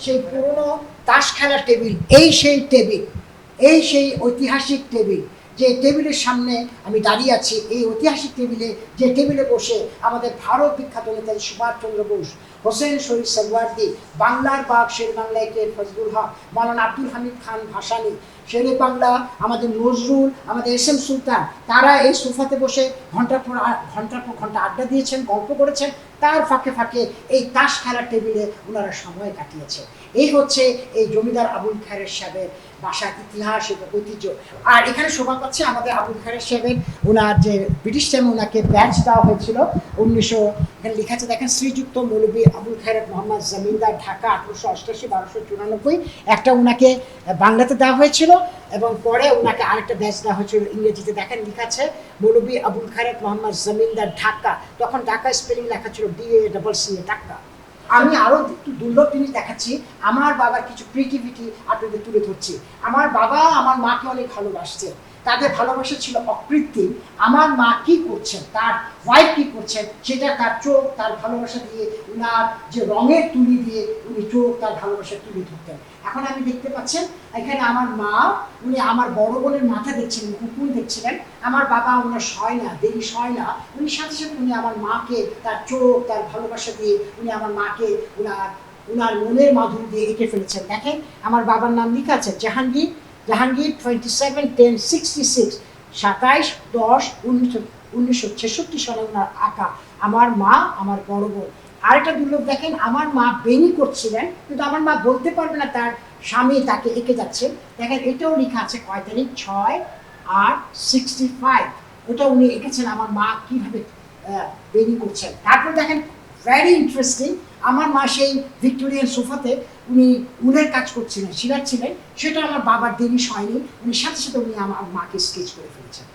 সেই পুরনো তাস খেলার টেবিল, এই সেই টেবিল, এই সেই ঐতিহাসিক টেবিল, যে টেবিলের সামনে আমি দাঁড়িয়ে আছি। এই ঐতিহাসিক টেবিলে, যে টেবিলে বসে আমাদের ভারত বিখ্যাত নেতাজি সুভাষচন্দ্র বোস, হোসেন শহীদ সারওয়ার্দী, বাংলার বাগ শের বাংলা একে ফজলুল হক, মাওলানা আব্দুল হামিদ খান ভাসানী, শেরে বাংলা আমাদের নজরুল, আমাদের এস এম সুলতান, তারা এই সোফাতে বসে ঘন্টার পর ঘন্টা আড্ডা দিয়েছেন, গল্প করেছেন। তার ফাঁকে ফাঁকে এই তাস খেলার টেবিলে ওনারা সময় কাটিয়েছে। এই হচ্ছে এই জমিদার আবুল খায়ের সাহেবের বাসার ইতিহাস এবং ঐতিহ্য। আর এখানে শোভা পাচ্ছে আমাদের আবুল খায়ের সাহেবের, ওনার যে ব্রিটিশ টাইমে ওনাকে ব্যাচ দেওয়া হয়েছিল 1900, এখানে লেখা আছে দেখেন, শ্রীযুক্ত মৌলভী আবুল খায়ের মোহাম্মদ জমিনদার, ঢাকা 1888 1294। একটা ওনাকে বাংলাতে দেওয়া হয়েছিল এবং পরে ওনাকে আরেকটা ব্যাচ দেওয়া হয়েছিল ইংরেজিতে। দেখেন লেখা আছে মৌলভী আবুল খায়ের মোহাম্মদ জমিনদার, ঢাকা। তখন ঢাকা স্পেলিং লেখা ছিল DACC, ঢাকা। আমি আরো একটু দুর্লভ জিনিস দেখাচ্ছি, আমার বাবার কিছু ক্রিয়েটিভিটি আপনাদের তুলে ধরছি। আমার বাবা আমার মাকে অনেক ভালোবাসছে, তাদের ভালোবাসা ছিল অকৃত্রিম। আমার মা কি করছেন, তার ওয়াইফ কি করছেন, সেটা তার চোখ, তার ভালোবাসা দিয়ে, উনার যে রঙের তুলি দিয়ে উনি চোখ, তার ভালোবাসা তুলে ধরতেন। এখন আমি দেখতে পাচ্ছেন এখানে আমার মা, উনি আমার বড় বোনের মাথা দেখছিলেন, কুকুর দেখছিলেন। আমার বাবা ওনার সয় না, দেরি সয় না, উনি সাথে সাথে উনি আমার মাকে তার চোখ, তার ভালোবাসা দিয়ে উনি আমার মাকে উনার মনের মাধুরী দিয়ে এঁকে ফেলেছেন। দেখেন আমার বাবার নাম লেখা আছে জাহাঙ্গীর, 27/10/66, 27/10/1966 সালে ওনার আঁকা। আমার মা, আমার বড় বোন। আরেকটা দুর্লভ দেখেন, আমার মা বেনি করছিলেন, কিন্তু আমার মা বলতে পারবে না তার স্বামী তাকে এঁকে যাচ্ছে। দেখেন এটাও লেখা আছে কয় তারিখ, 6/8/65। ওটা উনি এঁকেছেন আমার মা কিভাবে বেনি করছেন। তারপর দেখেন ভেরি ইন্টারেস্টিং, আমার মা সেই ভিক্টোরিয়ান সোফাতে উনি উলের কাজ করছিলেন, শিলাচ্ছিলেন, সেটা আমার বাবার দেরি হয়নি, উনি সাথে সাথে উনি আমার মাকে স্কেচ করে ফেলেছেন।